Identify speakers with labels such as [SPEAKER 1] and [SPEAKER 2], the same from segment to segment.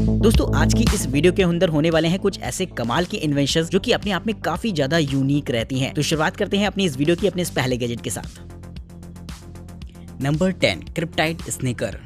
[SPEAKER 1] दोस्तों आज की इस वीडियो के अंदर होने वाले हैं कुछ ऐसे कमाल के इन्वेंशंस जो कि अपने आप में काफी ज्यादा यूनिक रहती हैं। तो शुरुआत करते हैं अपनी इस वीडियो की अपने इस पहले गैजेट के साथ। नंबर 10 क्रिप्टाइड स्नीकर।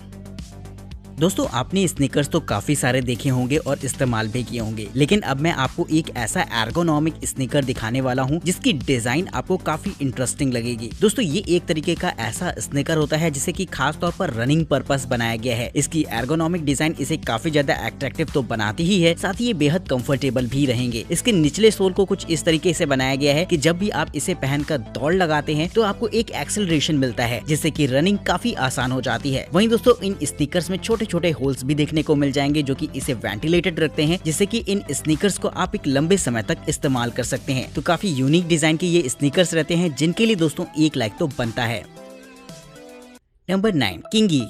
[SPEAKER 1] दोस्तों आपने स्नीकर्स तो काफी सारे देखे होंगे और इस्तेमाल भी किए होंगे, लेकिन अब मैं आपको एक ऐसा एर्गोनॉमिक स्नीकर दिखाने वाला हूं जिसकी डिजाइन आपको काफी इंटरेस्टिंग लगेगी। दोस्तों ये एक तरीके का ऐसा स्नीकर होता है जिसे कि खास तौर पर रनिंग पर्पस बनाया गया है। इसकी एर्गोनॉमिक डिजाइन इसे काफी ज्यादा अट्रैक्टिव तो बनाती ही है, साथ ही ये बेहद कंफर्टेबल भी रहेंगे। इसके निचले सोल को कुछ इस तरीके से बनाया गया है कि जब भी आप इसे पहनकर दौड़ लगाते हैं तो आपको एक एक्सेलरेशन मिलता है जिससे कि रनिंग काफी आसान हो जाती है। वहीं दोस्तों इन स्नीकर्स में छोटे छोटे होल्स भी देखने को मिल जाएंगे जो कि इसे वेंटिलेटेड रखते हैं, जिससे कि इन स्नीकर्स को आप एक लंबे समय तक इस्तेमाल कर सकते हैं। तो काफी यूनिक डिजाइन के ये स्नीकर्स रहते हैं जिनके लिए दोस्तों एक लाइक तो बनता है। नंबर 9 किंगी।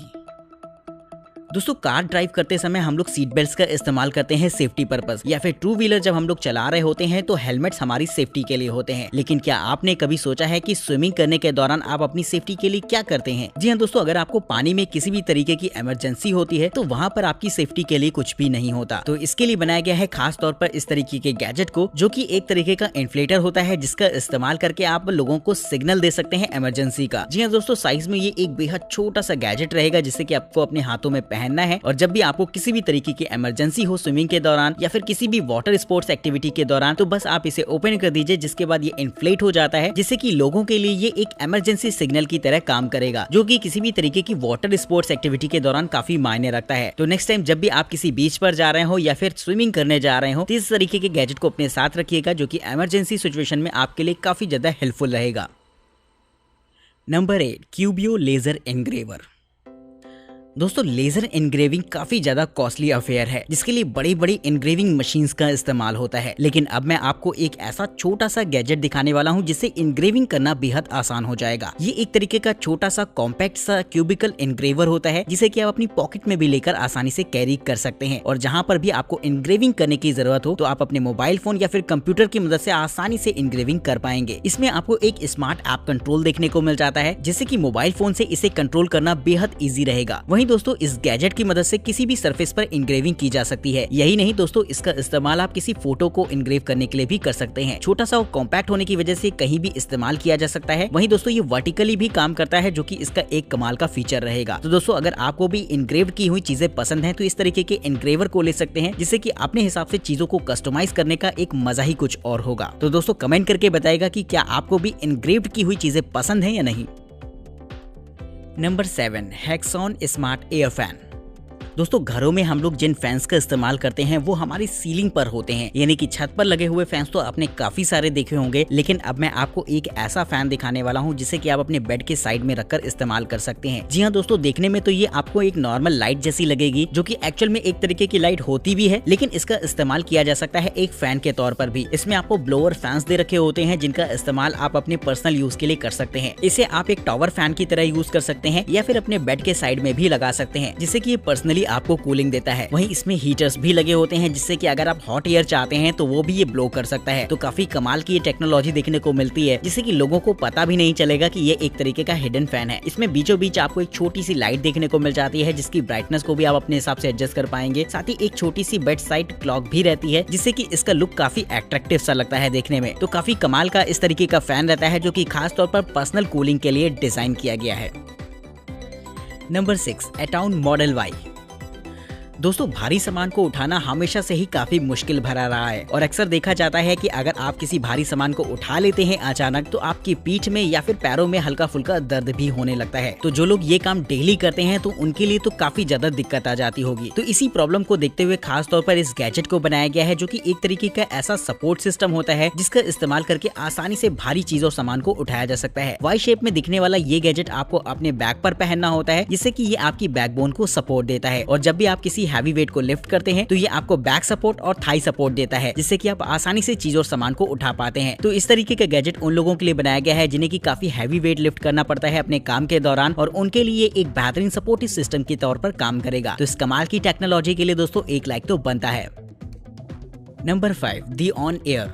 [SPEAKER 1] दोस्तों कार ड्राइव करते समय हम लोग सीट बेल्ट का इस्तेमाल करते हैं सेफ्टी पर्पस, या फिर टू व्हीलर जब हम लोग चला रहे होते हैं तो हेलमेट्स हमारी सेफ्टी के लिए होते हैं। लेकिन क्या आपने कभी सोचा है कि स्विमिंग करने के दौरान आप अपनी सेफ्टी के लिए क्या करते हैं? जी हाँ दोस्तों, अगर आपको पानी में किसी भी तरीके की इमरजेंसी होती है तो वहाँ पर आपकी सेफ्टी के लिए कुछ भी नहीं होता। तो इसके लिए बनाया गया है खास तौर पर इस तरीके के गैजेट को, जो की एक तरीके का इन्फ्लेटर होता है जिसका इस्तेमाल करके आप लोगों को सिग्नल दे सकते हैं इमरजेंसी का। जी हाँ दोस्तों, साइज में ये एक बेहद छोटा सा गैजेट रहेगा जिससे कि आपको अपने हाथों में पहनना है, और जब भी आपको किसी भी तरीके की इमरजेंसी हो स्विमिंग के दौरान या फिर किसी भी वाटर स्पोर्ट्स एक्टिविटी के दौरान, तो बस आप इसे ओपन कर दीजिए, जिसके बाद ये इन्फ्लेट हो जाता है, जिससे कि लोगों के लिए ये एक इमरजेंसी सिग्नल की तरह काम करेगा, जो कि किसी भी तरीके की वाटर स्पोर्ट्स एक्टिविटी के दौरान काफी मायने रखता है। तो नेक्स्ट टाइम जब भी आप किसी बीच पर जा रहे हो या फिर स्विमिंग करने जा रहे हो तो इस तरीके के गैजेट को अपने साथ रखिएगा, जो कि इमरजेंसी सिचुएशन में आपके लिए काफी ज्यादा हेल्पफुल रहेगा। Number 8 Cubiio laser engraver. दोस्तों लेजर एनग्रेविंग काफी ज्यादा कॉस्टली अफेयर है जिसके लिए बड़ी बड़ी एनग्रेविंग मशीन्स का इस्तेमाल होता है, लेकिन अब मैं आपको एक ऐसा छोटा सा गैजेट दिखाने वाला हूं जिससे एनग्रेविंग करना बेहद आसान हो जाएगा। ये एक तरीके का छोटा सा कॉम्पैक्ट सा क्यूबिकल एनग्रेवर होता है जिसे कि आप अपनी पॉकेट में भी लेकर आसानी से कैरी कर सकते हैं, और जहां पर भी आपको एनग्रेविंग करने की जरूरत हो तो आप अपने मोबाइल फोन या फिर कंप्यूटर की मदद से आसानी से एनग्रेविंग कर पाएंगे। इसमें आपको एक स्मार्ट ऐप कंट्रोल देखने को मिल जाता है जिससे कि मोबाइल फोन से इसे कंट्रोल करना बेहद ईजी रहेगा। वहीं दोस्तों इस गैजेट की मदद से किसी भी सरफेस पर एनग्रेविंग की जा सकती है। यही नहीं दोस्तों, इसका इस्तेमाल आप किसी फोटो को एनग्रेव करने के लिए भी कर सकते हैं। छोटा सा और कॉम्पैक्ट होने की वजह से कहीं भी इस्तेमाल किया जा सकता है। वहीं दोस्तों ये वर्टिकली भी काम करता है, जो कि इसका एक कमाल का फीचर रहेगा। तो दोस्तों अगर आपको भी एनग्रेव्ड की हुई चीजें पसंद है तो इस तरीके के एनग्रेवर को ले सकते हैं, जिससे कि अपने हिसाब से चीजों को कस्टमाइज करने का एक मजा ही कुछ और होगा। तो दोस्तों कमेंट करके बताएगा कि क्या आपको भी एनग्रेव्ड की हुई चीजें पसंद है या नहीं। Number 7 Hexon smart air fan. दोस्तों घरों में हम लोग जिन फैंस का इस्तेमाल करते हैं वो हमारी सीलिंग पर होते हैं, यानी कि छत पर लगे हुए फैंस तो आपने काफी सारे देखे होंगे, लेकिन अब मैं आपको एक ऐसा फैन दिखाने वाला हूं जिसे कि आप अपने बेड के साइड में रखकर इस्तेमाल कर सकते हैं। जी हाँ दोस्तों, देखने में तो ये आपको एक नॉर्मल लाइट जैसी लगेगी, जो कि एक्चुअल में एक तरीके की लाइट होती भी है, लेकिन इसका इस्तेमाल किया जा सकता है एक फैन के तौर पर भी। इसमें आपको ब्लोअर फैंस दे रखे होते हैं जिनका इस्तेमाल आप अपने पर्सनल यूज के लिए कर सकते हैं। इसे आप एक टॉवर फैन की तरह यूज कर सकते हैं या फिर अपने बेड के साइड में भी लगा सकते हैं, जिससे कि ये पर्सनली आपको कूलिंग देता है। वहीं इसमें हीटर्स भी लगे होते हैं जिससे कि अगर आप हॉट एयर चाहते हैं तो वो भी ये ब्लो कर सकता है। तो काफी कमाल की ये टेक्नोलॉजी देखने को मिलती है, जिससे कि लोगों को पता भी नहीं चलेगा कि ये एक तरीके का हिडन फैन है। इसमें बीचों बीच आपको एक छोटी सी लाइट देखने को मिल जाती है जिसकी ब्राइटनेस को भी आप अपने हिसाब से एडजस्ट कर पाएंगे। साथ ही एक छोटी सी बेड साइड क्लॉक भी रहती है, जिससे कि इसका लुक काफी अट्रैक्टिव सा लगता है देखने में। तो काफी कमाल का इस तरीके का फैन रहता है जो कि खास तौर पर पर्सनल कूलिंग के लिए डिजाइन किया गया है। Number 6 Atoun model Y. दोस्तों भारी सामान को उठाना हमेशा से ही काफी मुश्किल भरा रहा है, और अक्सर देखा जाता है कि अगर आप किसी भारी सामान को उठा लेते हैं अचानक तो आपकी पीठ में या फिर पैरों में हल्का फुल्का दर्द भी होने लगता है। तो जो लोग ये काम डेली करते हैं तो उनके लिए तो काफी ज्यादा दिक्कत आ जाती होगी। तो इसी प्रॉब्लम को देखते हुए खास तौर पर इस गैजेट को बनाया गया है, जो कि एक तरीके का ऐसा सपोर्ट सिस्टम होता है जिसका इस्तेमाल करके आसानी से भारी चीजों सामान को उठाया जा सकता है। वाई शेप में दिखने वाला ये गैजेट आपको अपने बैक पर पहनना होता है, जिससे कि ये आपकी बैकबोन को सपोर्ट देता है, और जब भी आप किसी हैवी वेट को लिफ्ट करते हैं तो ये आपको बैक सपोर्ट और थाई सपोर्ट देता है, जिससे कि आप आसानी से चीज और सामान को उठा पाते हैं। तो इस तरीके का गैजेट उन लोगों के लिए बनाया गया है जिन्हें की काफी हैवी वेट लिफ्ट करना पड़ता है अपने काम के दौरान, और उनके लिए एक बेहतरीन सपोर्टिव सिस्टम के तौर पर काम करेगा। तो इस कमाल की टेक्नोलॉजी के लिए दोस्तों एक लाइक तो बनता है। Number 5 the on air.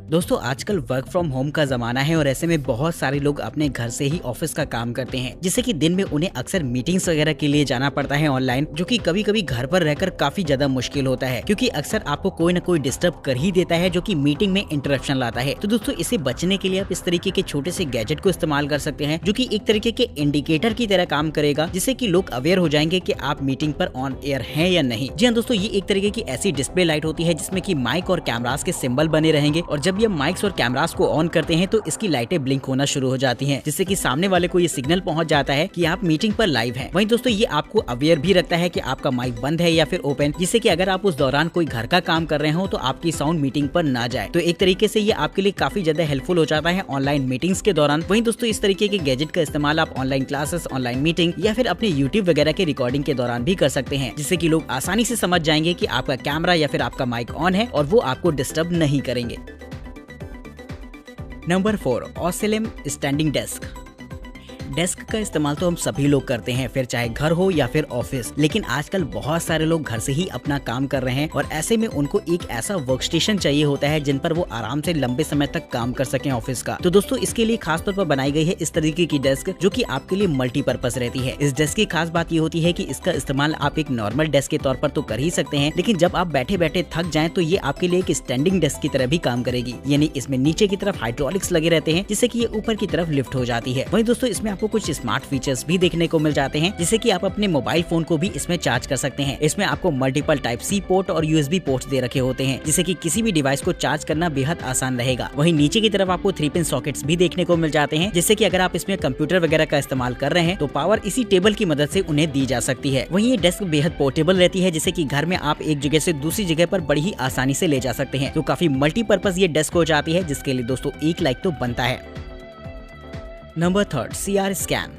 [SPEAKER 1] दोस्तों आजकल वर्क फ्रॉम होम का जमाना है और ऐसे में बहुत सारे लोग अपने घर से ही ऑफिस का काम करते हैं, जिससे कि दिन में उन्हें अक्सर मीटिंग्स वगैरह के लिए जाना पड़ता है ऑनलाइन, जो कि कभी कभी घर पर रहकर काफी ज्यादा मुश्किल होता है, क्योंकि अक्सर आपको कोई न कोई डिस्टर्ब कर ही देता है जो कि मीटिंग में इंटरप्शन लाता है। तो दोस्तों इससे बचने के लिए आप इस तरीके के छोटे से गैजेट को इस्तेमाल कर सकते हैं, जो कि एक तरीके के इंडिकेटर की तरह काम करेगा, जिससे कि लोग अवेयर हो जाएंगे कि आप मीटिंग पर ऑन एयर हैं या नहीं। जी हाँ दोस्तों, ये एक तरीके की ऐसी डिस्प्ले लाइट होती है जिसमें कि माइक और कैमरास के सिंबल बने रहेंगे, और जब ये माइक्स और कैमरास को ऑन करते हैं तो इसकी लाइटें ब्लिंक होना शुरू हो जाती हैं, जिससे कि सामने वाले को ये सिग्नल पहुंच जाता है कि आप मीटिंग पर लाइव हैं। वहीं दोस्तों ये आपको अवेयर भी रखता है कि आपका माइक बंद है या फिर ओपन, जिससे कि अगर आप उस दौरान कोई घर का काम कर रहे हो तो आपकी साउंड मीटिंग पर ना जाए। तो एक तरीके से ये आपके लिए काफी ज्यादा हेल्पफुल हो जाता है ऑनलाइन मीटिंग्स के दौरान। वहीं दोस्तों इस तरीके के गैजेट का इस्तेमाल आप ऑनलाइन क्लासेस, ऑनलाइन मीटिंग या फिर अपने यूट्यूब वगैरह के रिकॉर्डिंग के दौरान भी कर सकते हैं, जिससे कि लोग आसानी से समझ जाएंगे कि आपका कैमरा या फिर आपका माइक ऑन है और वो आपको डिस्टर्ब नहीं करेंगे। नंबर 4, ऑसिलम स्टैंडिंग डेस्क। डेस्क का इस्तेमाल तो हम सभी लोग करते हैं, फिर चाहे घर हो या फिर ऑफिस, लेकिन आजकल बहुत सारे लोग घर से ही अपना काम कर रहे हैं और ऐसे में उनको एक ऐसा वर्क स्टेशन चाहिए होता है जिन पर वो आराम से लंबे समय तक काम कर सकें ऑफिस का। तो दोस्तों इसके लिए खास तौर पर बनाई गई है इस तरीके की डेस्क, जो कि आपके लिए मल्टीपर्पज रहती है। इस डेस्क की खास बात ये होती है कि इसका इस्तेमाल आप एक नॉर्मल डेस्क के तौर पर तो कर ही सकते हैं, लेकिन जब आप बैठे बैठे थक जाएं तो ये आपके लिए एक स्टैंडिंग डेस्क की तरह भी काम करेगी। यानी इसमें नीचे की तरफ हाइड्रोलिक्स लगे रहते हैं, जिससे कि ये ऊपर की तरफ लिफ्ट हो जाती है। वहीं दोस्तों इसमें आपको कुछ स्मार्ट फीचर्स भी देखने को मिल जाते हैं, जिससे कि आप अपने मोबाइल फोन को भी इसमें चार्ज कर सकते हैं। इसमें आपको मल्टीपल टाइप सी पोर्ट और यूएसबी पोर्ट्स दे रखे होते हैं, जिससे कि किसी भी डिवाइस को चार्ज करना बेहद आसान रहेगा। वहीं नीचे की तरफ आपको 3 पिन सॉकेट्स भी देखने को मिल जाते हैं, जिससे कि अगर आप इसमें कंप्यूटर वगैरह का इस्तेमाल कर रहे हैं तो पावर इसी टेबल की मदद से उन्हें दी जा सकती है। वहीं ये डेस्क बेहद पोर्टेबल रहती है, जिससे कि घर में आप एक जगह से दूसरी जगह पर बड़ी ही आसानी से ले जा सकते हैं। तो काफी मल्टीपर्पज ये डेस्क हो जाती है, जिसके लिए दोस्तों एक लाइक तो बनता है। Number 3, CR scan.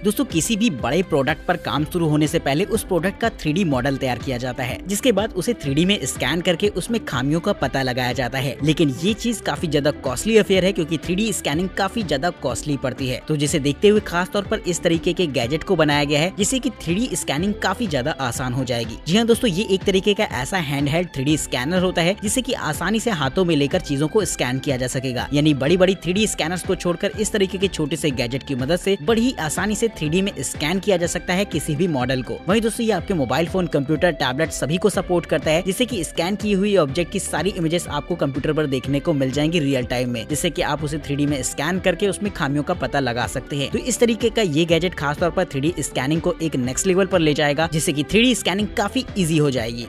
[SPEAKER 1] दोस्तों किसी भी बड़े प्रोडक्ट पर काम शुरू होने से पहले उस प्रोडक्ट का 3D मॉडल तैयार किया जाता है, जिसके बाद उसे 3D में स्कैन करके उसमें खामियों का पता लगाया जाता है। लेकिन ये चीज काफी ज्यादा कॉस्टली अफेयर है, क्योंकि 3D स्कैनिंग काफी ज्यादा कॉस्टली पड़ती है। तो जिसे देखते हुए खास तौर पर इस तरीके के गैजेट को बनाया गया है, जिससे कि 3D स्कैनिंग काफी ज्यादा आसान हो जाएगी। जी हाँ दोस्तों, ये एक तरीके का ऐसा हैंडहेल्ड 3D स्कैनर होता है, जिससे कि आसानी से हाथों में लेकर चीजों को स्कैन किया जा सकेगा। यानी बड़ी बड़ी 3D स्कैनर्स को छोड़कर इस तरीके के छोटे से गैजेट की मदद से बड़ी ही आसानी से 3D में स्कैन किया जा सकता है किसी भी मॉडल को। वहीं दोस्तों ये आपके मोबाइल फोन, कंप्यूटर, टैबलेट सभी को सपोर्ट करता है, जिससे कि स्कैन की हुई ऑब्जेक्ट की सारी इमेजेस आपको कंप्यूटर पर देखने को मिल जाएंगी रियल टाइम में, जिससे कि आप उसे 3D में स्कैन करके उसमें खामियों का पता लगा सकते हैं। तो इस तरीके का ये गैजेट खासतौर पर 3D स्कैनिंग को एक नेक्स्ट लेवल पर ले जाएगा, जिससे कि 3D स्कैनिंग काफी इजी हो जाएगी।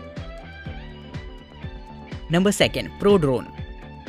[SPEAKER 1] Number 2, pro drone.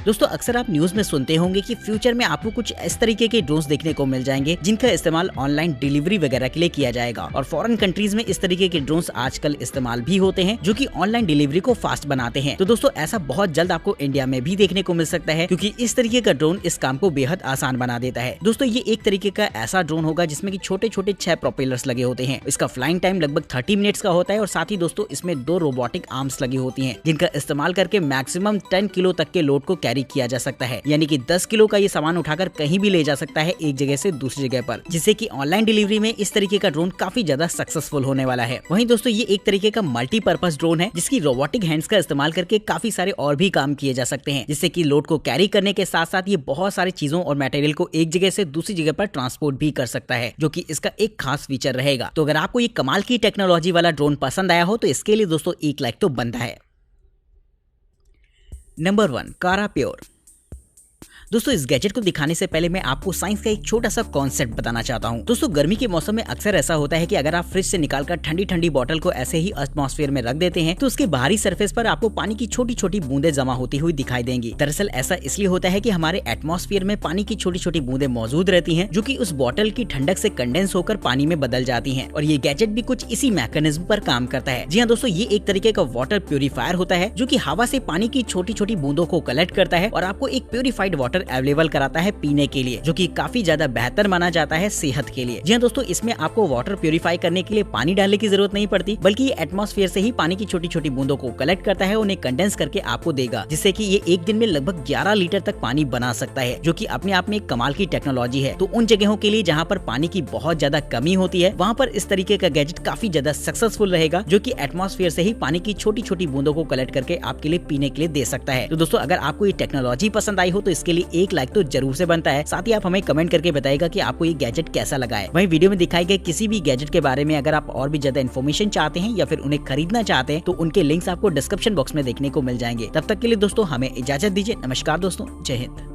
[SPEAKER 1] दोस्तों अक्सर आप न्यूज में सुनते होंगे कि फ्यूचर में आपको कुछ इस तरीके के ड्रोन्स देखने को मिल जाएंगे, जिनका इस्तेमाल ऑनलाइन डिलीवरी वगैरह के लिए किया जाएगा। और फॉरेन कंट्रीज में इस तरीके के ड्रोन्स आजकल इस्तेमाल भी होते हैं, जो कि ऑनलाइन डिलीवरी को फास्ट बनाते हैं। तो दोस्तों ऐसा बहुत जल्द आपको इंडिया में भी देखने को मिल सकता है, क्योंकि इस तरीके का ड्रोन इस काम को बेहद आसान बना देता है। दोस्तों ये एक तरीके का ऐसा ड्रोन होगा जिसमें कि छोटे छोटे 6 प्रोपेलर्स लगे होते हैं। इसका फ्लाइंग टाइम लगभग 30 मिनट्स का होता है, और साथ ही दोस्तों इसमें 2 रोबोटिक आर्म्स लगी होती है, जिनका इस्तेमाल करके मैक्सिमम 10 किलो तक के लोड को कैरी किया जा सकता है। यानी कि 10 किलो का ये सामान उठाकर कहीं भी ले जा सकता है एक जगह से दूसरी जगह पर, जिससे कि ऑनलाइन डिलीवरी में इस तरीके का ड्रोन काफी ज्यादा सक्सेसफुल होने वाला है। वहीं दोस्तों ये एक तरीके का मल्टीपर्पज ड्रोन है, जिसकी रोबोटिक हैंड्स का इस्तेमाल करके काफी सारे और भी काम किए जा सकते हैं, जिससे कि लोड को कैरी करने के साथ साथ ये बहुत सारी चीजों और मटेरियल को एक जगह से दूसरी जगह पर ट्रांसपोर्ट भी कर सकता है, जो कि इसका एक खास फीचर रहेगा। तो अगर आपको ये कमाल की टेक्नोलॉजी वाला ड्रोन पसंद आया हो तो इसके लिए दोस्तों एक लाइक तो बनता है। नंबर 1, कारा प्योर। दोस्तों इस गैजेट को दिखाने से पहले मैं आपको साइंस का एक छोटा सा कॉन्सेप्ट बताना चाहता हूं। दोस्तों गर्मी के मौसम में अक्सर ऐसा होता है कि अगर आप फ्रिज से निकालकर ठंडी ठंडी बोतल को ऐसे ही एटमॉस्फेयर में रख देते हैं तो उसके बाहरी सरफेस पर आपको पानी की छोटी छोटी बूंदें जमा होती हुई दिखाई देंगी। दरअसल ऐसा इसलिए होता है कि हमारे एटमॉस्फेयर में पानी की छोटी छोटी बूंदें मौजूद रहती हैं, जो कि उस बोतल की ठंडक से कंडेंस होकर पानी में बदल जाती हैं। और ये गैजेट भी कुछ इसी मैकेनिज्म पर काम करता है। जी हाँ दोस्तों, ये एक तरीके का वाटर प्यूरिफायर होता है, जो कि हवा से पानी की छोटी छोटी बूंदों को कलेक्ट करता है और आपको एक प्यूरिफाइड वाटर वाटर अवेलेबल कराता है पीने के लिए, जो कि काफी ज्यादा बेहतर माना जाता है सेहत के लिए। जी हाँ दोस्तों, इसमें आपको वाटर प्यूरिफाई करने के लिए पानी डालने की जरूरत नहीं पड़ती, बल्कि ये एटमॉस्फेयर से ही पानी की छोटी छोटी बूंदों को कलेक्ट करता है, उन्हें कंडेंस करके आपको देगा, जिससे कि ये एक दिन में लगभग 11 लीटर तक पानी बना सकता है, जो कि अपने आप में एक कमाल की टेक्नोलॉजी है। तो उन जगहों के लिए जहाँ पर पानी की बहुत ज्यादा कमी होती है, वहाँ पर इस तरीके का गैजेट काफी ज्यादा सक्सेसफुल रहेगा, जो कि एटमॉस्फेयर से ही पानी की छोटी छोटी बूंदों को कलेक्ट करके आपके लिए पीने के लिए दे सकता है। तो दोस्तों, अगर आपको ये टेक्नोलॉजी पसंद आई हो तो इसके लिए एक लाइक तो जरूर से बनता है। साथ ही आप हमें कमेंट करके बताइएगा कि आपको ये गैजेट कैसा लगा है। वहीं वीडियो में दिखाए गए किसी भी गैजेट के बारे में अगर आप और भी ज्यादा इन्फॉर्मेशन चाहते हैं या फिर उन्हें खरीदना चाहते हैं तो उनके लिंक्स आपको डिस्क्रिप्शन बॉक्स में देखने को मिल जाएंगे। तब तक के लिए दोस्तों हमें इजाजत दीजिए। नमस्कार दोस्तों, जय हिंद।